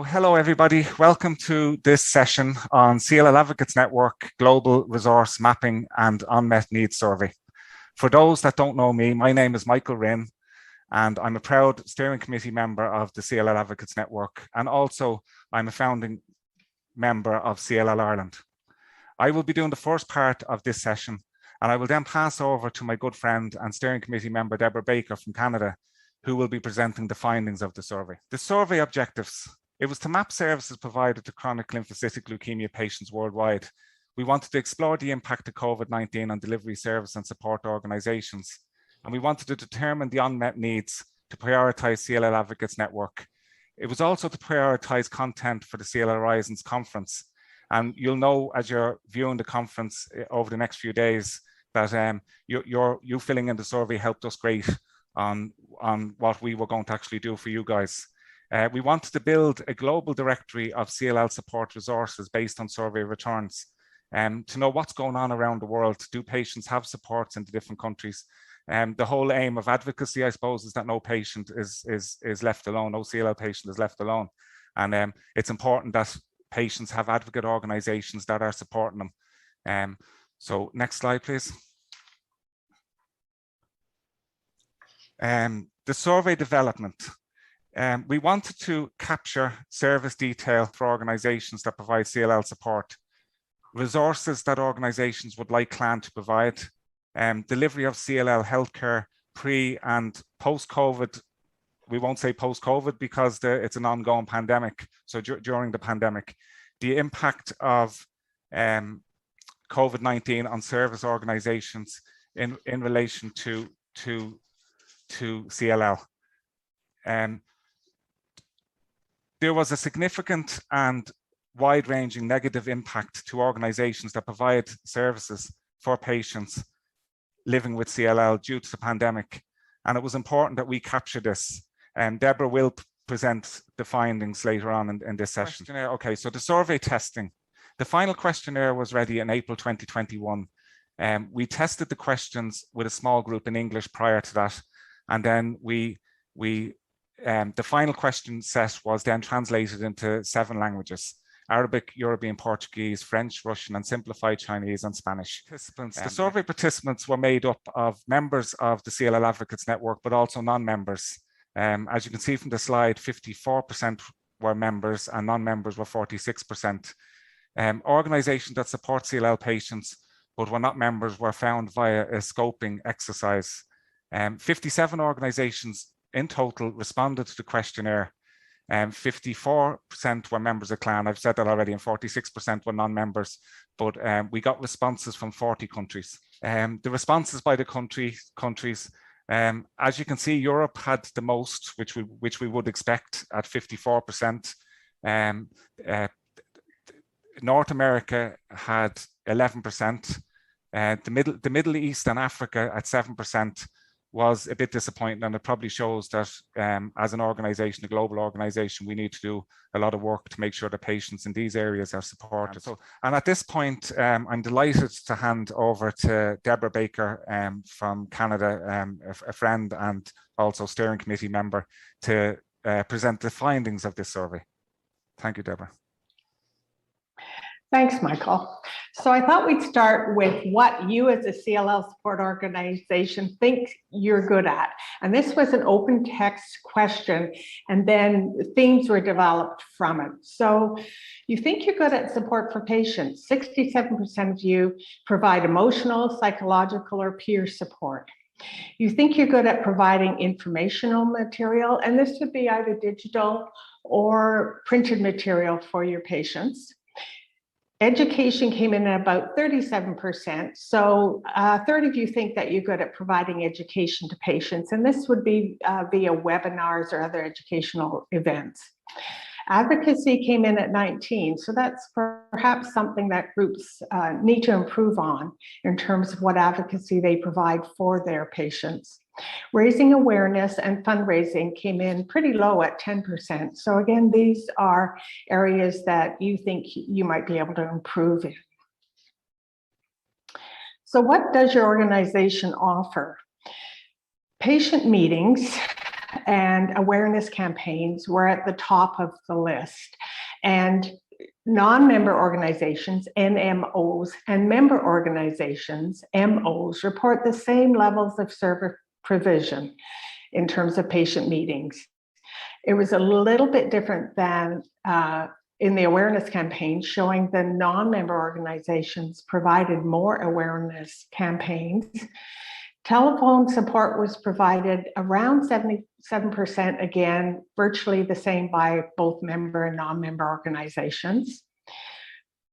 Hello, everybody. Welcome to this session on CLL Advocates Network Global Resource Mapping and Unmet Needs Survey. For those that don't know me, my name is Michael Rynne, and I'm a proud steering committee member of the CLL Advocates Network, and also I'm a founding member of CLL Ireland. I will be doing the first part of this session, and I will then pass over to my good friend and steering committee member, Deborah Baker from Canada, who will be presenting the findings of the survey. The survey objectives. It was to map services provided to chronic lymphocytic leukemia patients worldwide. We wanted to explore the impact of COVID-19 on delivery service and support organizations. And we wanted to determine the unmet needs to prioritize CLL Advocates Network. It was also to prioritize content for the CLL Horizons conference. And you'll know as you're viewing the conference over the next few days that you filling in the survey helped us great on what we were going to actually do for you guys. We wanted to build a global directory of CLL support resources based on survey returns to know what's going on around the world. Do patients have supports in the different countries? The whole aim of advocacy, I suppose, is that no patient is left alone, no CLL patient is left alone. And it's important that patients have advocate organizations that are supporting them. So next slide, please. The survey development. We wanted to capture service detail for organizations that provide CLL support, resources that organizations would like CLLAN to provide, delivery of CLL healthcare pre and post-COVID. We won't say post-COVID because it's an ongoing pandemic. So during the pandemic, the impact of COVID-19 on service organizations in relation to CLL. There was a significant and wide-ranging negative impact to organizations that provide services for patients living with CLL due to the pandemic. And it was important that we capture this. Deborah will present the findings later on in this session. Okay, so the survey testing. The final questionnaire was ready in April 2021. We tested the questions with a small group in English prior to that. And then the final question set was then translated into 7 languages: Arabic, European, Portuguese, French, Russian, and simplified Chinese and Spanish. The survey participants were made up of members of the CLL Advocates Network, but also non-members. As you can see from the slide, 54% were members and non-members were 46%. Organizations that support CLL patients but were not members were found via a scoping exercise. 57 organizations in total responded to the questionnaire. 54% were members of CLLAN. I've said that already, and 46% were non-members, but we got responses from 40 countries. The responses by the countries, as you can see, Europe had the most, which we would expect at 54%. North America had 11%. The Middle East and Africa at 7%. Was a bit disappointing, and it probably shows that as an organization, a global organization, we need to do a lot of work to make sure that patients in these areas are supported. And at this point, I'm delighted to hand over to Deborah Baker from Canada, a friend and also steering committee member, to present the findings of this survey. Thank you, Deborah. Thanks, Michael. So I thought we'd start with what you as a CLL support organization think you're good at. And this was an open text question, and then themes were developed from it. So you think you're good at support for patients. 67% of you provide emotional, psychological, or peer support. You think you're good at providing informational material, and this would be either digital or printed material for your patients. Education came in at about 37%. So a third of you think that you're good at providing education to patients, and this would be via webinars or other educational events. Advocacy came in at 19, so that's perhaps something that groups need to improve on in terms of what advocacy they provide for their patients. Raising awareness and fundraising came in pretty low at 10%. So again, these are areas that you think you might be able to improve in. So what does your organization offer? Patient meetings, and awareness campaigns were at the top of the list. And non-member organizations, NMOs, and member organizations, MOs, report the same levels of service provision in terms of patient meetings. It was a little bit different than in the awareness campaign, showing the non-member organizations provided more awareness campaigns. Telephone support was provided around 77%, again, virtually the same by both member and non-member organizations.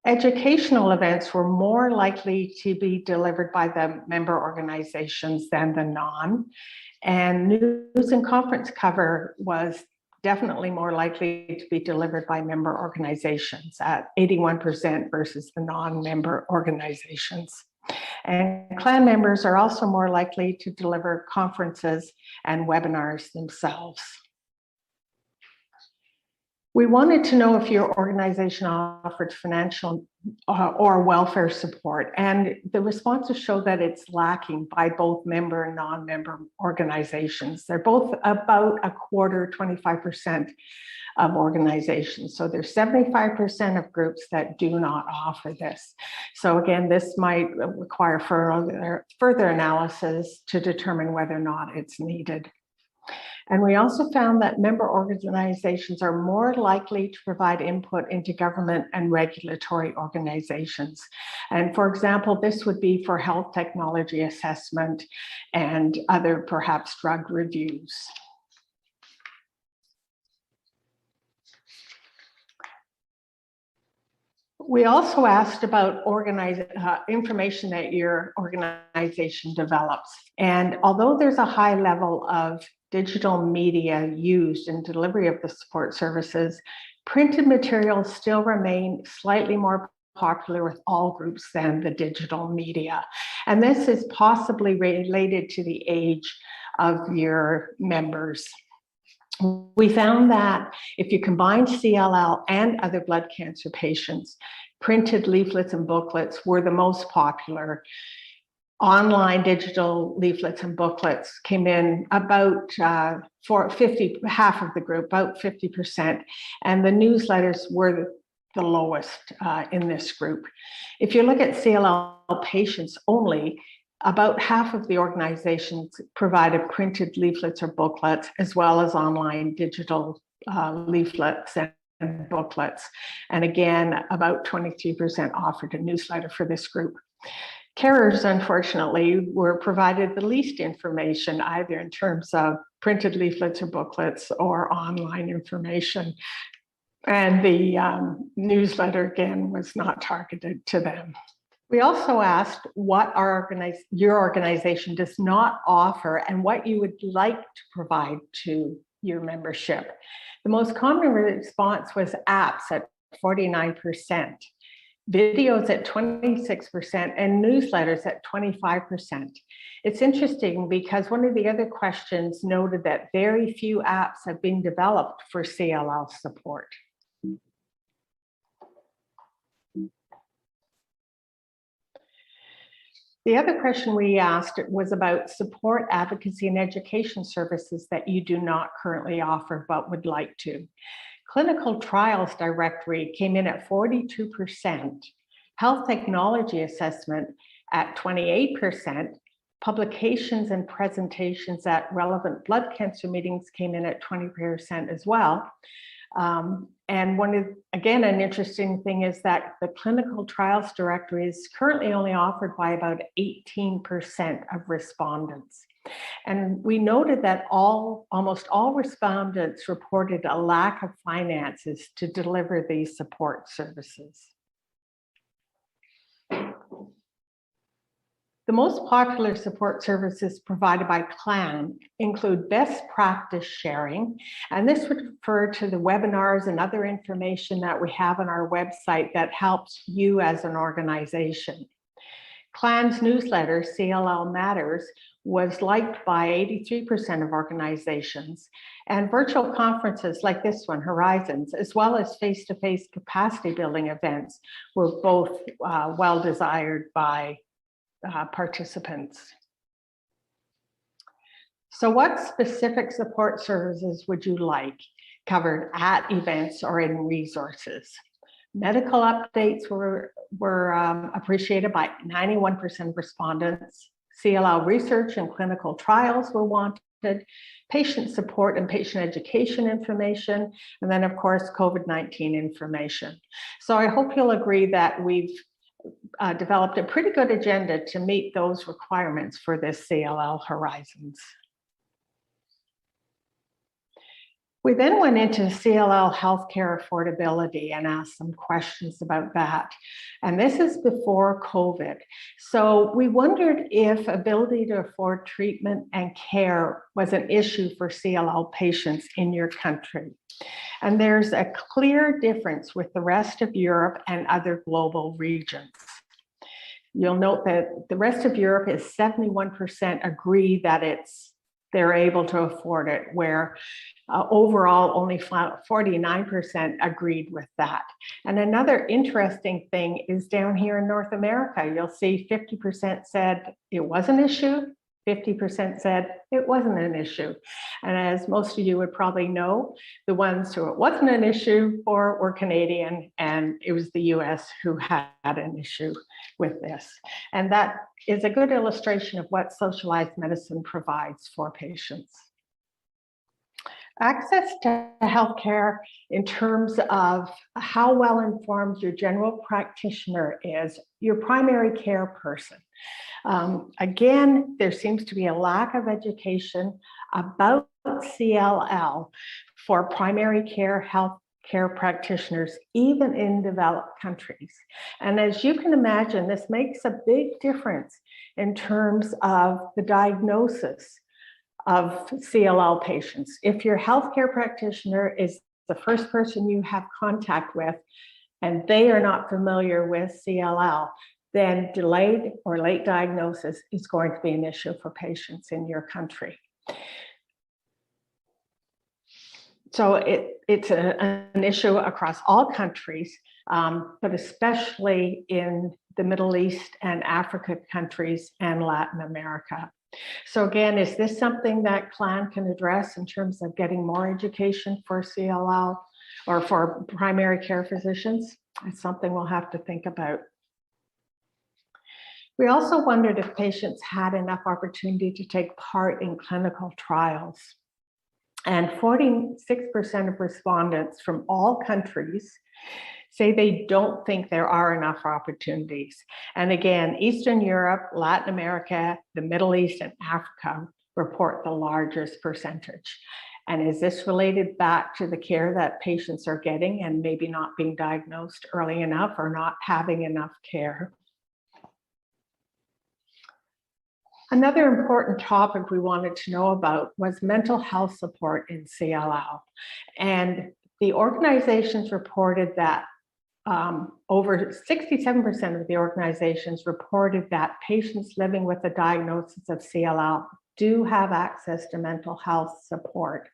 Educational events were more likely to be delivered by the member organizations than the non. And news and conference cover was definitely more likely to be delivered by member organizations at 81% versus the non-member organizations. And CLLAN members are also more likely to deliver conferences and webinars themselves. We wanted to know if your organization offered financial or welfare support, and the responses show that it's lacking by both member and non-member organizations. They're both about a quarter, 25% of organizations. So there's 75% of groups that do not offer this. So again, this might require further analysis to determine whether or not it's needed. And we also found that member organizations are more likely to provide input into government and regulatory organizations. And for example, this would be for health technology assessment and other perhaps drug reviews. We also asked about information that your organization develops. And although there's a high level of digital media used in delivery of the support services, printed materials still remain slightly more popular with all groups than the digital media. And this is possibly related to the age of your members. We found that if you combine CLL and other blood cancer patients, printed leaflets and booklets were the most popular. Online digital leaflets and booklets came in about half of the group, about 50%, and the newsletters were the lowest in this group. If you look at CLL patients only, about half of the organizations provided printed leaflets or booklets, as well as online digital leaflets and booklets. And again, about 23% offered a newsletter for this group. Carers, unfortunately, were provided the least information, either in terms of printed leaflets or booklets or online information. And the newsletter, again, was not targeted to them. We also asked what your organization does not offer and what you would like to provide to your membership. The most common response was apps at 49%, videos at 26%, and newsletters at 25%. It's interesting because one of the other questions noted that very few apps have been developed for CLL support. The other question we asked was about support, advocacy, and education services that you do not currently offer but would like to. Clinical trials directory came in at 42%, health technology assessment at 28%, publications and presentations at relevant blood cancer meetings came in at 20% as well. And again, an interesting thing is that the clinical trials directory is currently only offered by about 18% of respondents. And we noted that almost all respondents reported a lack of finances to deliver these support services. The most popular support services provided by CLLAN include best practice sharing, and this would refer to the webinars and other information that we have on our website that helps you as an organization. CLLAN's newsletter, CLL Matters, was liked by 83% of organizations, and virtual conferences like this one, Horizons, as well as face-to-face capacity building events were both well desired by participants. So what specific support services would you like covered at events or in resources? Medical updates were appreciated by 91% of respondents. CLL research and clinical trials were wanted, patient support and patient education information, and then of course, COVID-19 information. So I hope you'll agree that we've developed a pretty good agenda to meet those requirements for this CLL Horizons. We then went into CLL healthcare affordability and asked some questions about that. And this is before COVID. So we wondered if ability to afford treatment and care was an issue for CLL patients in your country. And there's a clear difference with the rest of Europe and other global regions. You'll note that the rest of Europe is 71% agree that they're able to afford it, where overall only 49% agreed with that. And another interesting thing is down here in North America, you'll see 50% said it was an issue, 50% said it wasn't an issue. And as most of you would probably know, the ones who it wasn't an issue for were Canadian, and it was the US who had an issue with this. And that is a good illustration of what socialized medicine provides for patients. Access to healthcare in terms of how well informed your general practitioner is, your primary care person. Again, there seems to be a lack of education about CLL for primary care healthcare practitioners, even in developed countries. And as you can imagine, this makes a big difference in terms of the diagnosis of CLL patients. If your healthcare practitioner is the first person you have contact with, and they are not familiar with CLL, then delayed or late diagnosis is going to be an issue for patients in your country. So it's an issue across all countries, but especially in the Middle East and Africa countries and Latin America. So again, is this something that CLLAN can address in terms of getting more education for CLL or for primary care physicians? It's something we'll have to think about. We also wondered if patients had enough opportunity to take part in clinical trials. And 46% of respondents from all countries say they don't think there are enough opportunities. And again, Eastern Europe, Latin America, the Middle East, and Africa report the largest percentage. And is this related back to the care that patients are getting and maybe not being diagnosed early enough or not having enough care? Another important topic we wanted to know about was mental health support in CLL. And the organizations reported that over 67% of the organizations reported that patients living with a diagnosis of CLL do have access to mental health support,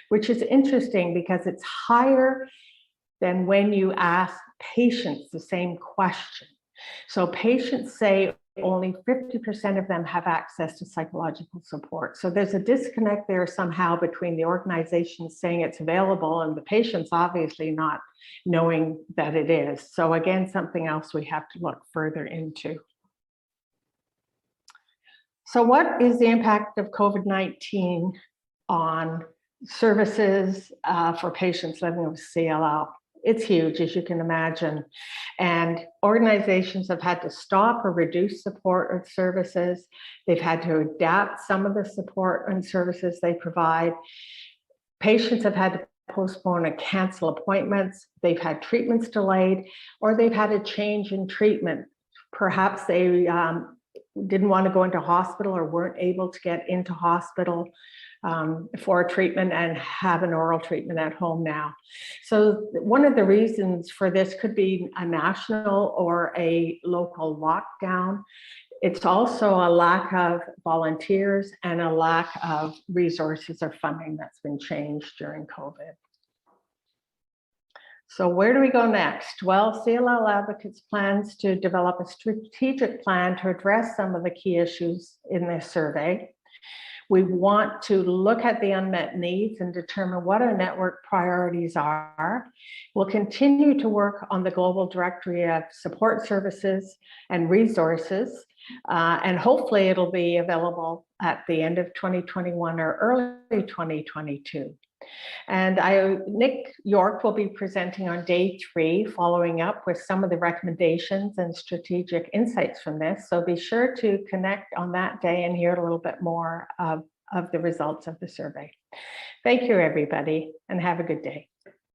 which is interesting because it's higher than when you ask patients the same question. So patients say only 50% of them have access to psychological support. So there's a disconnect there somehow between the organizations saying it's available and the patients obviously not knowing that it is. So again, something else we have to look further into. So what is the impact of COVID-19 on services for patients living with CLL? It's huge, as you can imagine. And organizations have had to stop or reduce support or services. They've had to adapt some of the support and services they provide. Patients have had to postpone and cancel appointments. They've had treatments delayed, or they've had a change in treatment. Perhaps they didn't want to go into hospital or weren't able to get into hospital for treatment and have an oral treatment at home now. So one of the reasons for this could be a national or a local lockdown. It's also a lack of volunteers and a lack of resources or funding that's been changed during COVID. So where do we go next? Well, CLL Advocates plans to develop a strategic plan to address some of the key issues in this survey. We want to look at the unmet needs and determine what our network priorities are. We'll continue to work on the global directory of support services and resources, and hopefully it'll be available at the end of 2021 or early 2022. And Nick York will be presenting on day 3, following up with some of the recommendations and strategic insights from this. So be sure to connect on that day and hear a little bit more of the results of the survey. Thank you, everybody, and have a good day.